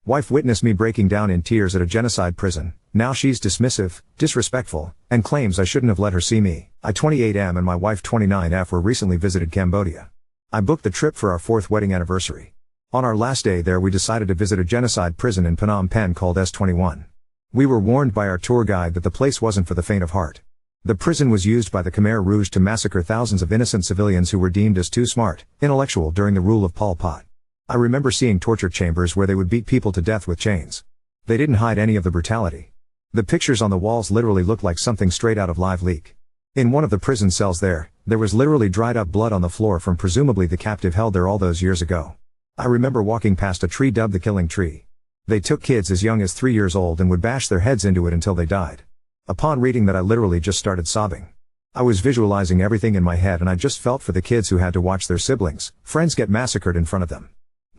Wife witnessed me breaking down in tears at a genocide prison. Now she's dismissive, disrespectful, and claims I shouldn't have let her see me. I 28M and my wife 29F were recently visited Cambodia. I booked the trip for our 4th wedding anniversary. On our last day there we decided to visit a genocide prison in Phnom Penh called S21. We were warned by our tour guide that the place wasn't for the faint of heart. The prison was used by the Khmer Rouge to massacre thousands of innocent civilians who were deemed as too smart, intellectual during the rule of Pol Pot. I remember seeing torture chambers where they would beat people to death with chains. They didn't hide any of the brutality. The pictures on the walls literally looked like something straight out of Live Leak. In one of the prison cells there was literally dried up blood on the floor from presumably the captive held there all those years ago. I remember walking past a tree dubbed the Killing Tree. They took kids as young as 3 years old and would bash their heads into it until they died. Upon reading that I literally just started sobbing. I was visualizing everything in my head and I just felt for the kids who had to watch their siblings, friends get massacred in front of them.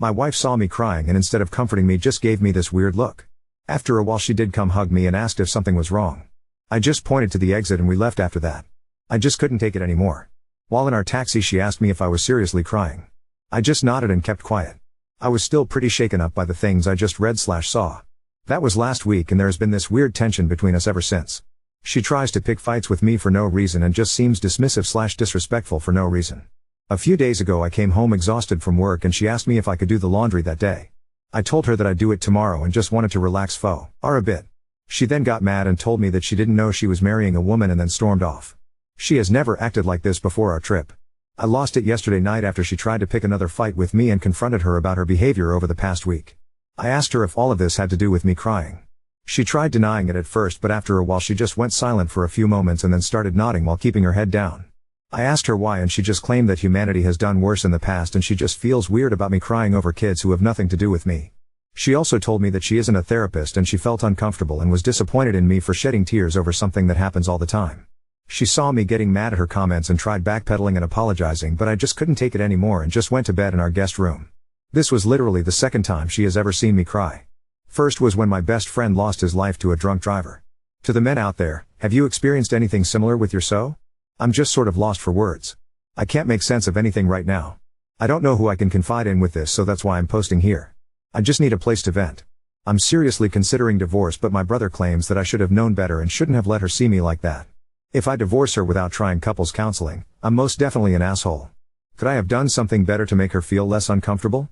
My wife saw me crying and instead of comforting me just gave me this weird look. After a while she did come hug me and asked if something was wrong. I just pointed to the exit and we left after that. I just couldn't take it anymore. While in our taxi she asked me if I was seriously crying. I just nodded and kept quiet. I was still pretty shaken up by the things I just read/saw. That was last week and there has been this weird tension between us ever since. She tries to pick fights with me for no reason and just seems dismissive/disrespectful for no reason. A few days ago I came home exhausted from work and she asked me if I could do the laundry that day. I told her that I'd do it tomorrow and just wanted to relax a bit. She then got mad and told me that she didn't know she was marrying a woman and then stormed off. She has never acted like this before our trip. I lost it yesterday night after she tried to pick another fight with me and confronted her about her behavior over the past week. I asked her if all of this had to do with me crying. She tried denying it at first but after a while she just went silent for a few moments and then started nodding while keeping her head down. I asked her why and she just claimed that humanity has done worse in the past and she just feels weird about me crying over kids who have nothing to do with me. She also told me that she isn't a therapist and she felt uncomfortable and was disappointed in me for shedding tears over something that happens all the time. She saw me getting mad at her comments and tried backpedaling and apologizing but I just couldn't take it anymore and just went to bed in our guest room. This was literally the second time she has ever seen me cry. First was when my best friend lost his life to a drunk driver. To the men out there, have you experienced anything similar with your so? I'm just sort of lost for words. I can't make sense of anything right now. I don't know who I can confide in with this so that's why I'm posting here. I just need a place to vent. I'm seriously considering divorce but my brother claims that I should have known better and shouldn't have let her see me like that. If I divorce her without trying couples counseling, I'm most definitely an asshole. Could I have done something better to make her feel less uncomfortable?